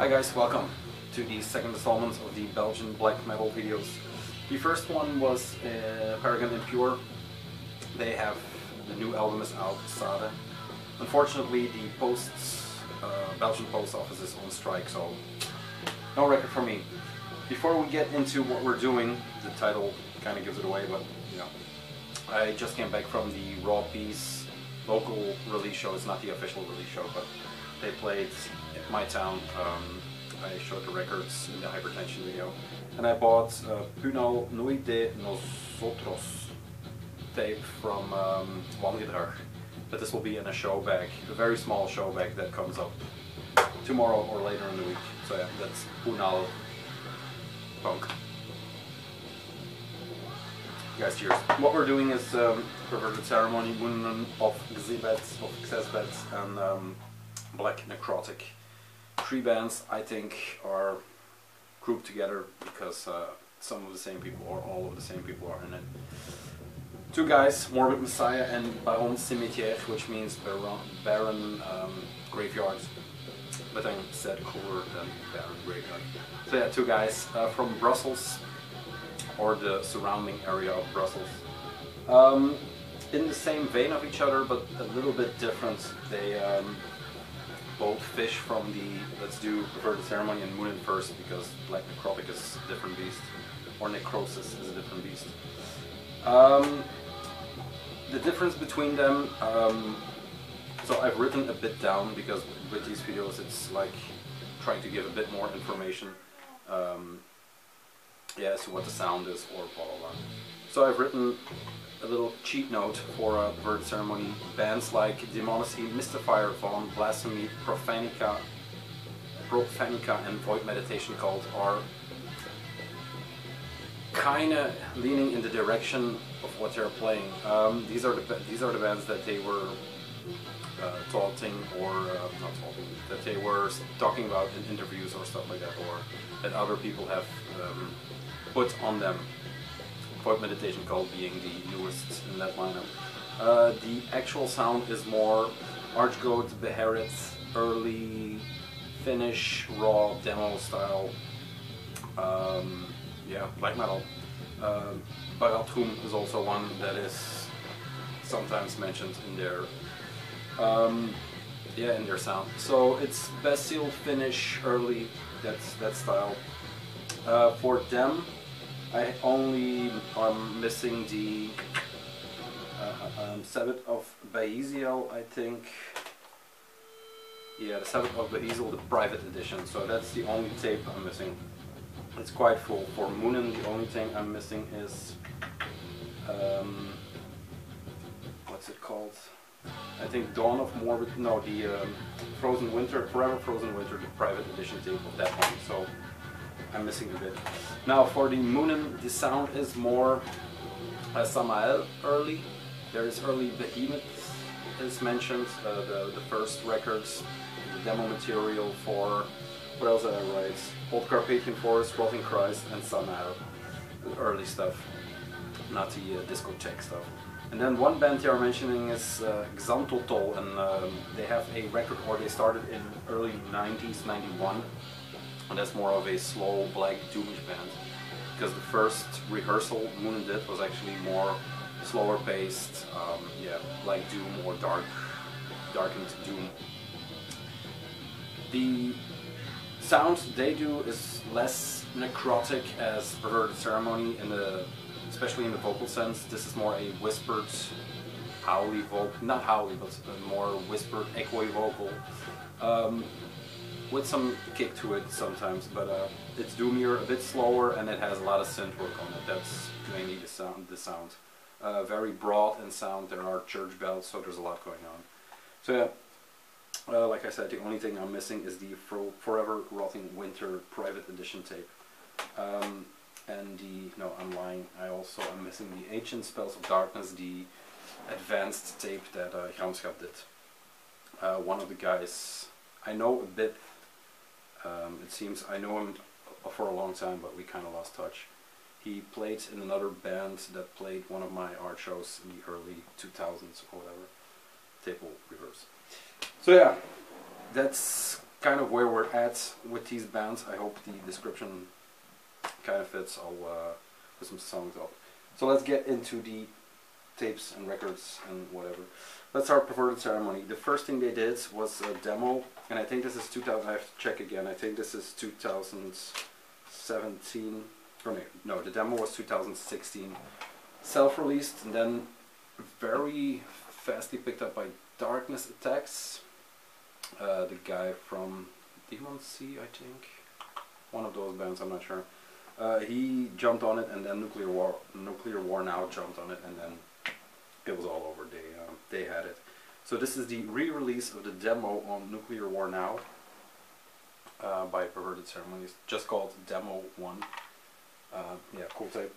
Hi guys, welcome to the second installment of the Belgian Black Metal videos. The first one was Paragon Impure. They have, the new album is out, Sade. Unfortunately the Belgian post office is on strike, so no record for me. Before we get into what we're doing, the title kind of gives it away, but you know, I just came back from the Raw Peace local release show. It's not the official release show, but they played at my town. I showed the records in the Hypertension video, and I bought Punal Nui de Nosotros tape from Wangedrag. But this will be in a show bag, a very small show bag that comes up tomorrow or later in the week. So yeah, that's Punal Punk. Guys, cheers. What we're doing is Perverted Ceremony, Moenen of Xezbeth, and Black Necrotic. Three bands I think are grouped together because some of the same people or all of the same people are in it. Two guys, Morbid Messiah and Baron Cimetière, which means Baron Graveyard, but I said cooler than Baron Graveyard. So yeah, two guys from Brussels or the surrounding area of Brussels. In the same vein of each other, but a little bit different. They both fish from the, let's do Perverted Ceremony and Moenen first, because Black Necrotic is a different beast, or Necrosis is a different beast. The difference between them, so I've written a bit down, because with these videos it's like trying to give a bit more information yeah, as to what the sound is or blah blah blah. So I've written a little cheat note for Perverted Ceremony. Bands like Demonacy, Mystifier, Von, Blasphemy, Prophanica, and Void Meditation Cult are kinda leaning in the direction of what they're playing. These are the bands that they were taunting, or not taunting, that they were talking about in interviews or stuff like that, or that other people have put on them. Void Meditation Cult being the newest in that lineup. The actual sound is more Archgoat, Beherit, early Finnish raw demo style. Yeah, black metal. Baratrum is also one that is sometimes mentioned in their yeah, in their sound. So it's Bastille, Finnish, early, that's that style. For them, I only am missing the Sabbath of Baeziel, I think. Yeah, the Sabbath of Baeziel, the private edition. So that's the only tape I'm missing. It's quite full. For Moenen, the only thing I'm missing is what's it called? I think Dawn of Morbid. No, the Frozen Winter, Forever Frozen Winter, the private edition tape of that one. So I'm missing a bit. Now for the Moenen, the sound is more Samael early. There is early Behemoth is mentioned, the first records, the demo material for, what else did I write? Old Carpathian Forest, Rotting Christ, and Samael. The early stuff, not the discotheque stuff. And then one band they are mentioning is Xantotol, and they have a record, or they started in early 90s, 91. And that's more of a slow black doomish band, because the first rehearsal Moenen did was actually more slower paced, yeah, like doom or darkened doom. The sound they do is less necrotic as Perverted Ceremony, especially in the vocal sense. This is more a whispered, howly vocal, not howly, but a more whispered, echoey vocal. With some kick to it sometimes, but it's doomier, a bit slower, and it has a lot of synth work on it. That's mainly the sound. Very broad in sound. There are church bells, so there's a lot going on. So yeah, like I said, the only thing I'm missing is the Forever Rotting Winter private edition tape. And the, no, I'm lying, I also am missing the Ancient Spells of Darkness, the advanced tape that Gramschap did. One of the guys I know a bit. It seems I know him for a long time, but we kind of lost touch. He played in another band that played one of my art shows in the early 2000s or whatever. Tape will reverse. So yeah, that's kind of where we're at with these bands. I hope the description kind of fits. I'll put some songs up. So let's get into the tapes and records and whatever. Let's start Perverted Ceremony. The first thing they did was a demo, and I think this is 2000. I have to check again. I think this is 2017. Or no, the demo was 2016. Self-released, and then very fastly picked up by Darkness Attacks. The guy from Demon Sea, I think. One of those bands, I'm not sure. He jumped on it, and then Nuclear War Now jumped on it, and then it was all over. They had it. So this is the re-release of the demo on Nuclear War Now by Perverted Ceremonies, just called Demo 1. Yeah, cool tape.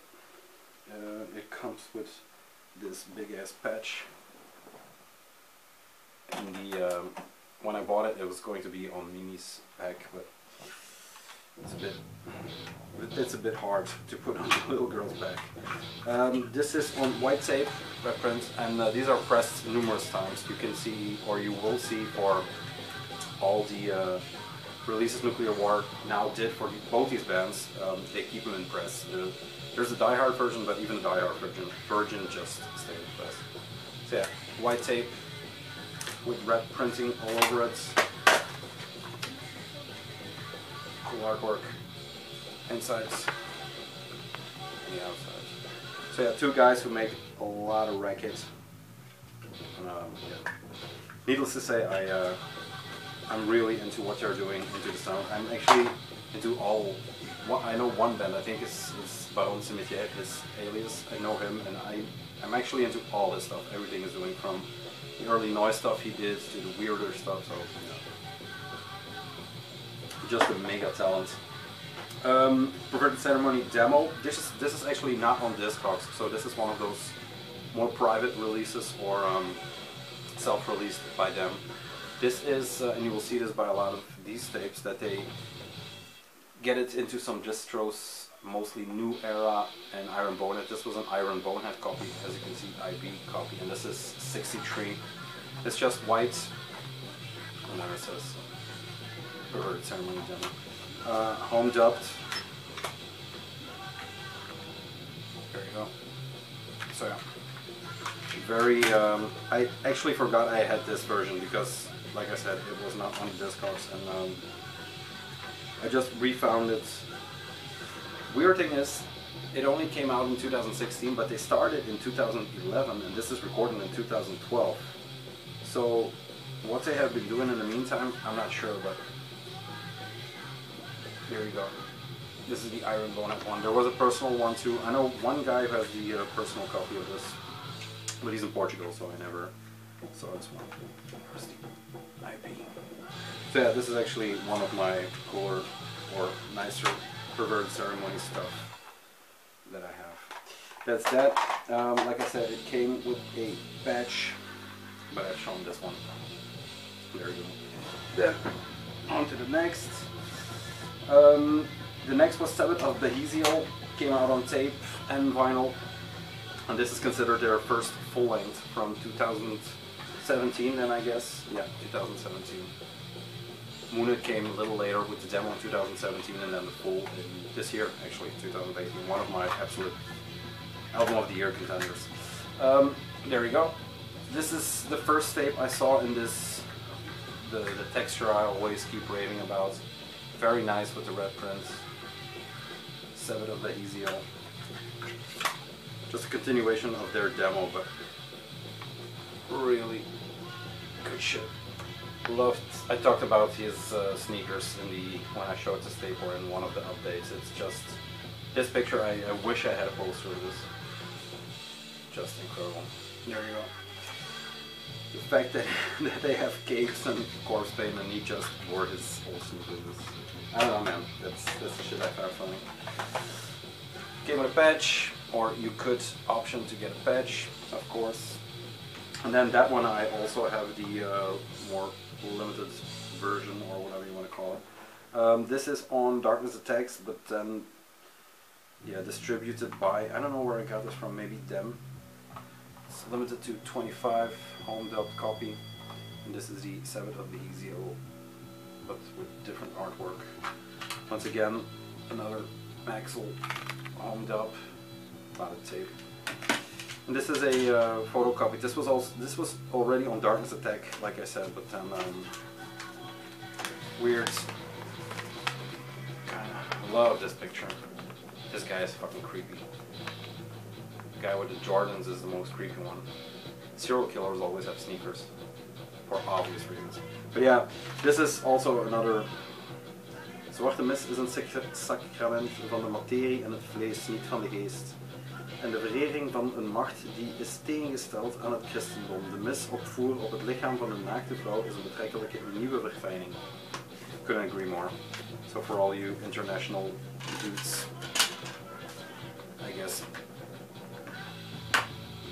It comes with this big ass patch. And the when I bought it, it was going to be on Mimi's pack, but it's a bit hard to put on the little girl's back. This is on white tape, red print, and these are pressed numerous times. You can see, or you will see, for all the releases Nuclear War Now did for both these bands. They keep them in press. There's a die-hard version, but even the die-hard version just stayed in press. So yeah, white tape with red printing all over it. Cool artwork, insides and the outside. So yeah, two guys who make a lot of racket. Yeah. Needless to say, I'm really into what they're doing, into the sound. I'm actually into all. I know one band, I think it's Baron Cimetière, his alias. I know him, and I'm actually into all this stuff. Everything is doing, from the early noise stuff he did to the weirder stuff. So yeah. Just a mega talent. Perverted Ceremony demo. This is actually not on Discogs, so this is one of those more private releases, or self-released by them. This is, and you will see this by a lot of these tapes, that they get it into some distros, mostly New Era and Iron Bonehead. This was an Iron Bonehead copy, as you can see, IB copy, and this is 63. It's just white, and then it says Perverted Ceremony demo. Home dubbed. There you go. So yeah, very. I actually forgot I had this version because, like I said, it was not on the Discogs, and I just refound it. Weird thing is, it only came out in 2016, but they started in 2011, and this is recorded in 2012. So what they have been doing in the meantime, I'm not sure, but here you go. This is the Iron Bonehead one. There was a personal one too. I know one guy who has the personal copy of this, but he's in Portugal, so I never saw this one. Where's the IP? So yeah, this is actually one of my cooler or nicer Perverted Ceremony stuff that I have. That's that. Like I said, it came with a patch, but I've shown this one. There you go. Then on to the next. The next was Thx FilthHeads, came out on tape and vinyl, and this is considered their first full length from 2017. Then I guess, yeah, 2017. Moenen came a little later with the demo in 2017, and then the full in this year, actually 2018. One of my absolute album of the year contenders. There you go. This is the first tape I saw in this. The texture I always keep raving about. Very nice with the red print. Thx FilthHeads. Just a continuation of their demo, but really good shit. Loved. I talked about his sneakers in when I showed this tape, or in one of the updates. It's just this picture. I wish I had a poster of this. Just incredible. There you go. The fact that they have cakes and corpse paint, and he just wore his old sneakers. I don't know, man. That's the shit I found funny. Came with a patch, or you could option to get a patch, of course. And then that one I also have the more limited version, or whatever you want to call it. This is on Darkness Attacks, but then yeah, distributed by, I don't know where I got this from, maybe them. It's limited to 25, home dubbed copy, and this is the Thx FilthHeads but with different artwork. Once again, another Maxell homed up plotted tape. And this is a photocopy. This was already on Darkness Attack, like I said, but then weird. I love this picture. This guy is fucking creepy. The guy with the Jordans is the most creepy one. Serial killers always have sneakers, for obvious reasons. But yeah, this is also another. Zwarte mis is een sacrament van de materie en het vlees, niet van de geest. En de verering van een macht die is tegengesteld aan het christendom. De mis opvoer op het lichaam van een naakte vrouw is een betrekkelijke nieuwe verfijning. Couldn't agree more. So for all you international dudes, I guess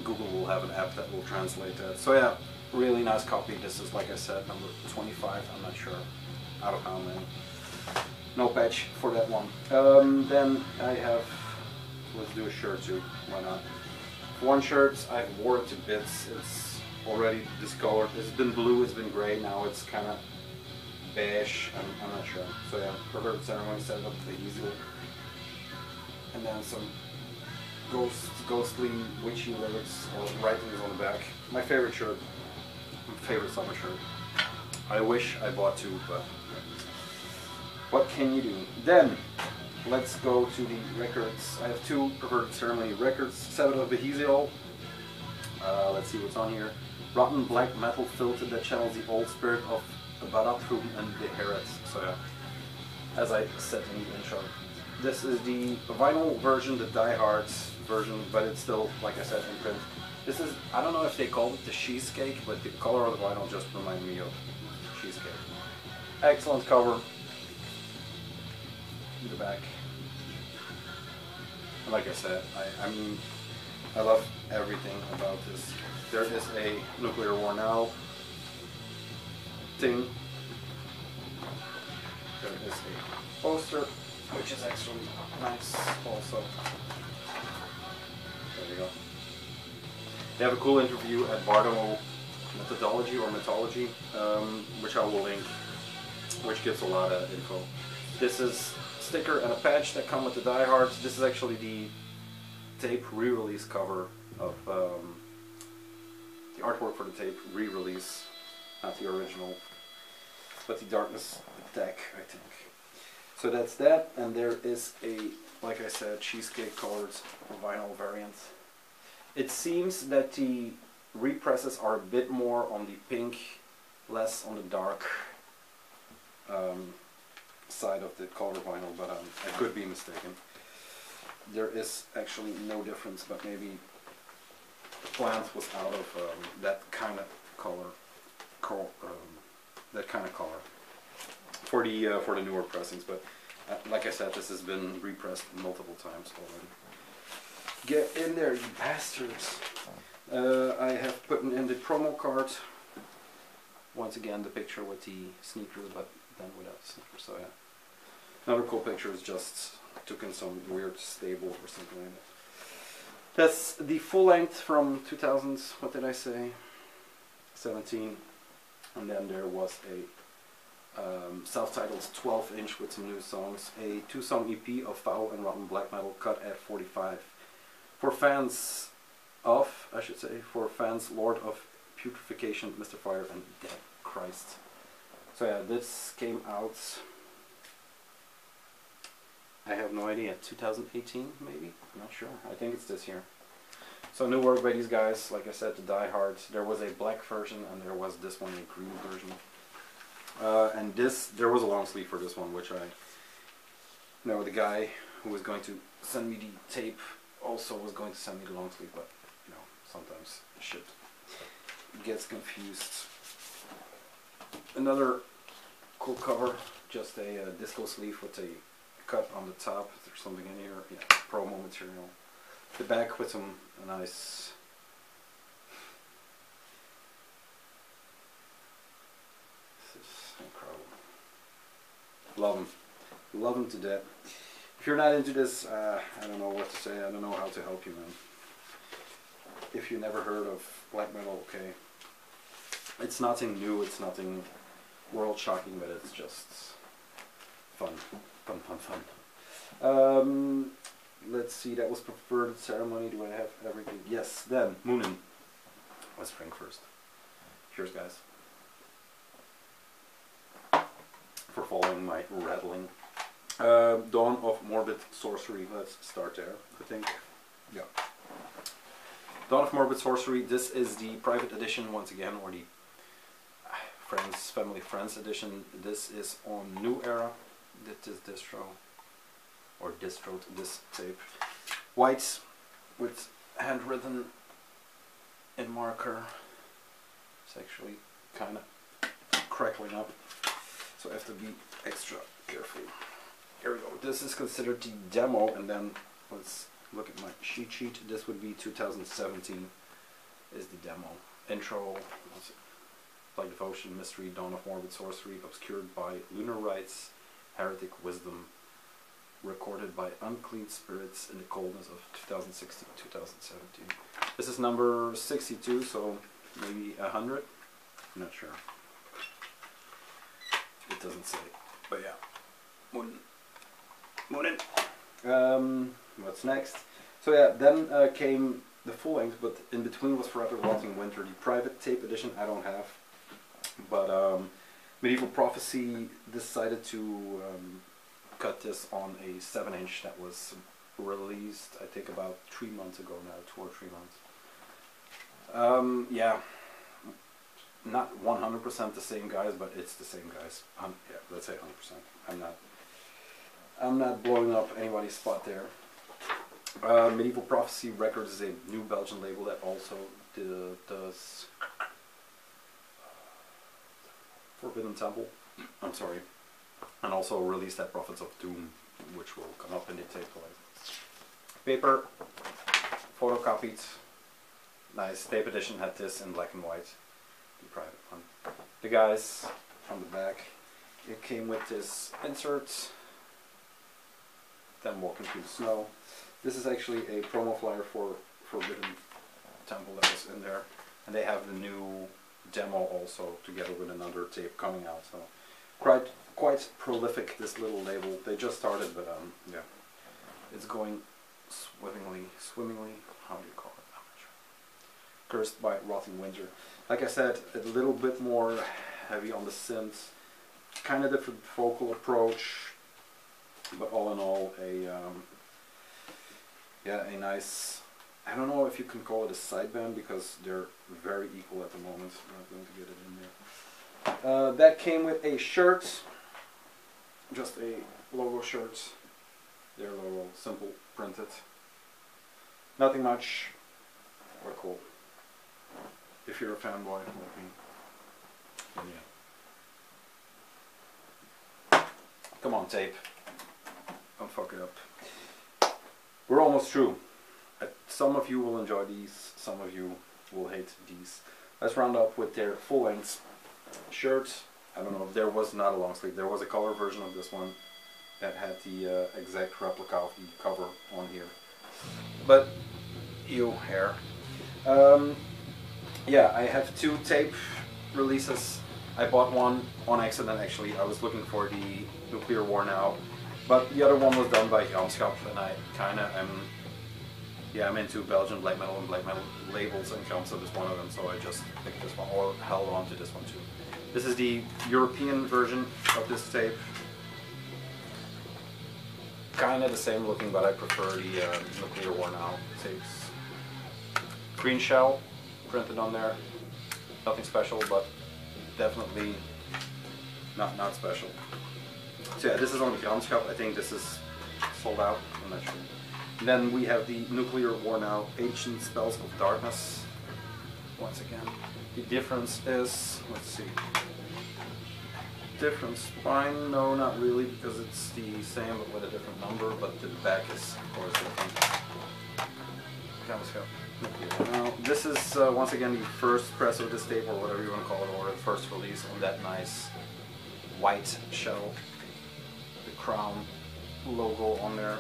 Google will have an app that will translate that. So yeah, really nice copy. This is, like I said, number 25. I'm not sure out of how many. No patch for that one. Then I have, let's do a shirt too, why not? One shirt, I've wore it to bits. It's already discolored. It's been blue, it's been gray, now it's kind of beige, I'm not sure. So yeah, Perverted Ceremony set it up the easel. And then some ghostly, witchy lyrics or writings on the back. My favorite shirt, my favorite summer shirt. I wish I bought two, but what can you do? Then, let's go to the records. I have two Perverted Ceremony records. 7 of Beheziel. Let's see what's on here. Rotten Black Metal Filth that channels the old spirit of the Barathum and the Herets. So yeah, as I said in the intro. This is the vinyl version, the Die Hard version, but it's still, like I said, in print. This is, I don't know if they called it the cheesecake, but the color of the vinyl just reminded me of cheesecake. Excellent cover. The back. Like I said, I mean, I love everything about this. There is a Nuclear War Now thing. There is a poster, which is actually nice also. There you go. They have a cool interview at Bardo Methodology or Mythology, which I will link, which gives a lot of info. This is sticker and a patch that come with the Die Hard. This is actually the tape re-release cover of the artwork for the tape re-release, not the original, but the Darkness Attack, I think. So that's that, and there is a, like I said, cheesecake colored vinyl variant. It seems that the represses are a bit more on the pink, less on the dark side of the color vinyl, but I could be mistaken. There is actually no difference, but maybe the plant was out of that kind of color, for the newer pressings. But like I said, this has been repressed multiple times already. Get in there, you bastards! I have put in the promo card. Once again, the picture with the sneakers, but then without the sneakers. So yeah. Another cool picture is just took in some weird stable or something like that. That's the full length from 2000, what did I say? 17. And then there was a self-titled 12-inch with some new songs. A 2-song EP of foul and rotten black metal cut at 45. For fans of, I should say, for fans Lord of Putrefaction, Mr. Fire and Dead Christ. So yeah, this came out, I have no idea, 2018 maybe? I'm not sure. I think it's this year. So new work by these guys, like I said, the Die Hard. There was a black version and there was this one, a green version. And this, there was a long sleeve for this one, which I know the guy who was going to send me the tape also was going to send me the long sleeve, but you know, sometimes shit gets confused. Another cool cover, just a disco sleeve with a cut on the top. There's something in here, yeah, promo material. The back with some nice this is incredible. Love them to death. If you're not into this, I don't know what to say. I don't know how to help you, man. If you never heard of black metal, okay, it's nothing new. It's nothing world shocking, but it's just fun. Let's see, that was Perverted Ceremony. Do I have everything? Yes, then Moenen. Let's drink first. Cheers, guys. For following my rattling. Dawn of Morbid Sorcery. Let's start there, I think. Yeah. Dawn of Morbid Sorcery. This is the private edition once again, or the Family Friends edition. This is on New Era. This distro, or distroed this tape. White with handwritten in marker. It's actually kind of crackling up, so I have to be extra careful. Here we go. This is considered the demo, and then let's look at my cheat sheet. This would be 2017 is the demo. Intro, Black Devotion, Mystery, Dawn of Morbid Sorcery, obscured by Lunar Rites, Heretic Wisdom, recorded by Unclean Spirits in the coldness of 2016-2017. This is number 62, so maybe 100? I'm not sure. It doesn't say, but yeah. Moenen. What's next? So yeah, then came the full length, but in between was Forever Rotting Winter. The private tape edition I don't have, but Medieval Prophecy decided to cut this on a 7-inch that was released, I think, about 3 months ago now, 2 or 3 months. Yeah, not 100% the same guys, but it's the same guys. Yeah, let's say 100%. I'm not blowing up anybody's spot there. Medieval Prophecy Records is a new Belgian label that also does Forbidden Temple. I'm sorry. And also released that Prophets of Doom, which will come up in the tape later. Paper, photocopied. Nice. Tape edition had this in black and white. The private one. The guys from the back. It came with this insert. Them walking through the snow. This is actually a promo flyer for Forbidden Temple that was in there. And they have the new demo also together with another tape coming out. So quite prolific, this little label. They just started, but yeah, it's going swimmingly. How do you call it? I'm not sure. Cursed by Rotting Winter. Like I said, a little bit more heavy on the synths. Kind of different vocal approach, but all in all, yeah, a nice. I don't know if you can call it a sideband because they're very equal at the moment. I'm not going to get it in there. That came with a shirt, just a logo shirt. Their logo, simple, printed. Nothing much, but cool. If you're a fanboy like me, then yeah. Come on, tape. Don't fuck it up. We're almost through. Some of you will enjoy these, some of you will hate these. Let's round up with their full-length shirt. I don't know if there was not a long sleeve. There was a color version of this one that had the exact replica of the cover on here. But, ew, hair. Yeah, I have 2 tape releases. I bought one on accident actually. I was looking for the Nuclear War Now. But the other one was done by Gramskap, and I kinda am, yeah, I'm into Belgian Black Metal and Black Metal labels, and Gramskap is one of them, so I just picked this one, or held on to this one too. This is the European version of this tape. Kinda the same looking, but I prefer the Nuclear War Now tapes. Green shell printed on there. Nothing special, but definitely not special. So yeah, this is on the Gramskap. I think this is sold out. I'm not sure. And then we have the Nuclear War Now Ancient Spells of Darkness. Once again, the difference is, let's see. Different spine? No, not really, because it's the same but with a different number. But the back is, of course, different. Gramskap. Now, this is once again the first press of this tape, or whatever you want to call it, or the first release on that nice white shell. Crown logo on there,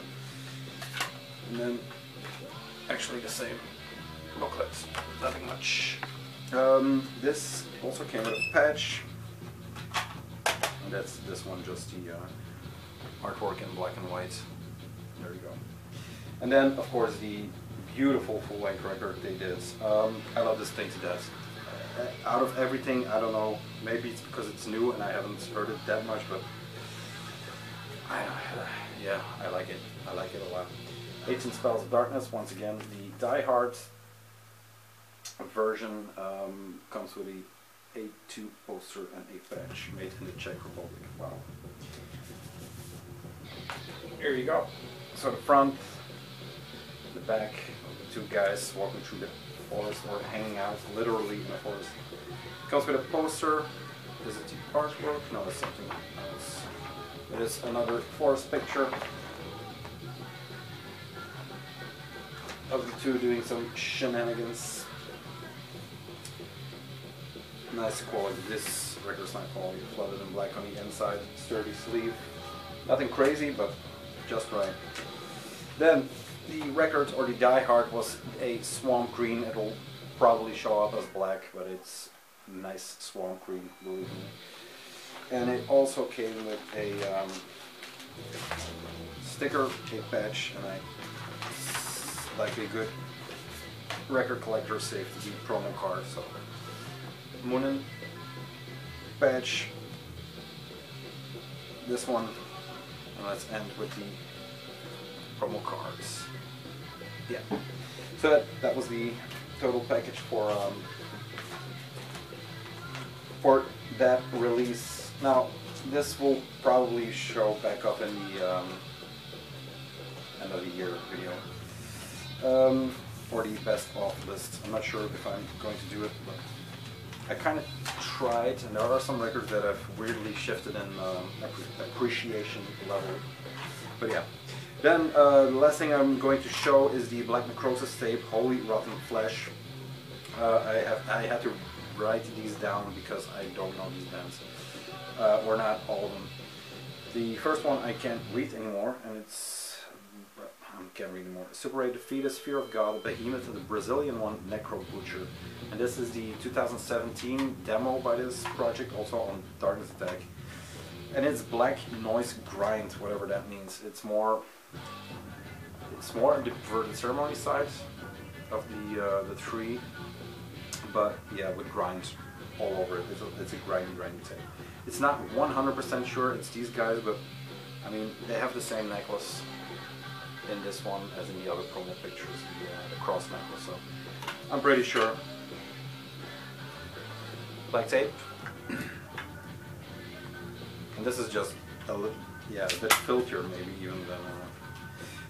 and then actually the same booklet, nothing much. This also came with a patch, that's this one, just the artwork in black and white. There you go. And then, of course, the beautiful full-length record they did. I love this thing to death. Out of everything, I don't know, maybe it's because it's new and I haven't heard it that much, but yeah, I like it. I like it a lot. 18 Spells of Darkness, once again, the Die Hard version comes with a A2 poster and a patch made in the Czech Republic. Wow. Here you go. So the front, the back of the two guys walking through the forest or hanging out literally in the forest. Comes with a poster. Is it the artwork? No, it's something else. It is another forest picture of the two doing some shenanigans. Nice quality. This record's not quality. Flooded in black on the inside. Sturdy sleeve. Nothing crazy, but just right. Then the record, or the Die Hard, was a swamp green. It'll probably show up as black, but it's nice swamp green, believe me. And it also came with a sticker, a patch, and like a good record collector saved the promo card. So Moenen patch, this one, and let's end with the promo cards. Yeah. So that was the total package for that release. Now this will probably show back up in the end of the year video, or the best of list. I'm not sure if I'm going to do it, but I kind of tried, and there are some records that have weirdly shifted in appreciation level. But yeah. Then the last thing I'm going to show is the Black Necrosis tape, Holy Rotten Flesh. I had to write these down because I don't know these bands, or not all of them. The first one I can't read anymore, and I can't read anymore. Super Rated Fetus, Fear of God, Behemoth, and the Brazilian one, Necro Butcher. And this is the 2017 demo by this project, also on Darkness Attack. And it's black noise grind, whatever that means. It's more on the Perverted Ceremony side of the three, but yeah, with grind all over it. It's a grindy tape. It's not 100% sure it's these guys, but I mean, they have the same necklace in this one as in the other promo pictures, the cross necklace, so I'm pretty sure. Black tape. And this is just a bit filthier maybe even than...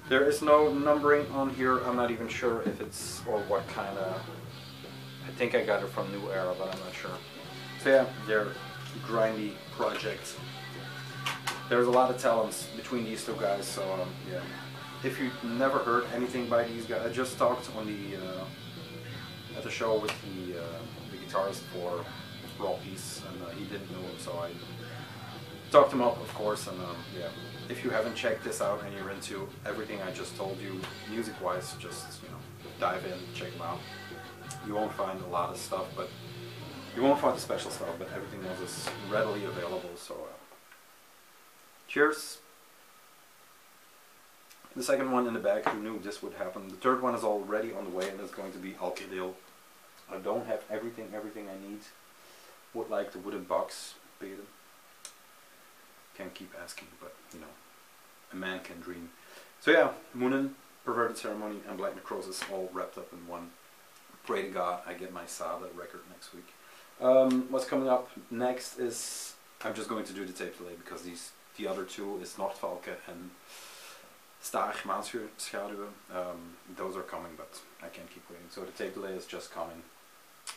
there is no numbering on here. I'm not even sure if it's, or what kind of... I think I got it from New Era, but I'm not sure. So yeah, they're grindy projects. There's a lot of talents between these two guys, so yeah. If you never heard anything by these guys, I just talked on the at the show with the guitarist for Raw Peace, and he didn't know him, so I talked him up, of course, and yeah. If you haven't checked this out and you're into everything I just told you, music-wise, just dive in, check them out. You won't find a lot of stuff, but you won't find the special stuff, but everything else is readily available. So, cheers. The second one in the bag, who knew this would happen? The third one is already on the way, and it's going to be Alkadil. I don't have everything I need. Would like the wooden box, BEBM. Can't keep asking, but a man can dream. So yeah, Moenen, Perverted Ceremony, and Black Necrosis all wrapped up in one. Pray to God I get my Sada record next week. What's coming up next is, I'm just going to do the tape delay because the other two is Noordvalke and Thx Maanschaduwen. Those are coming, but I can't keep waiting. So the tape delay is just coming,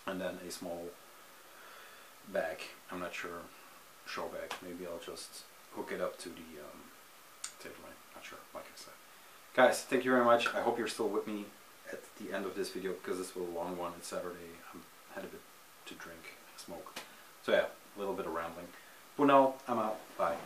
and then a small bag. I'm not sure, show bag. Maybe I'll just hook it up to the tape delay. Not sure, like I said. Guys, thank you very much. I hope you're still with me at the end of this video, because this was a long one. It's Saturday. I had a bit to drink and smoke. So yeah, a little bit of rambling. For now, I'm out. Bye.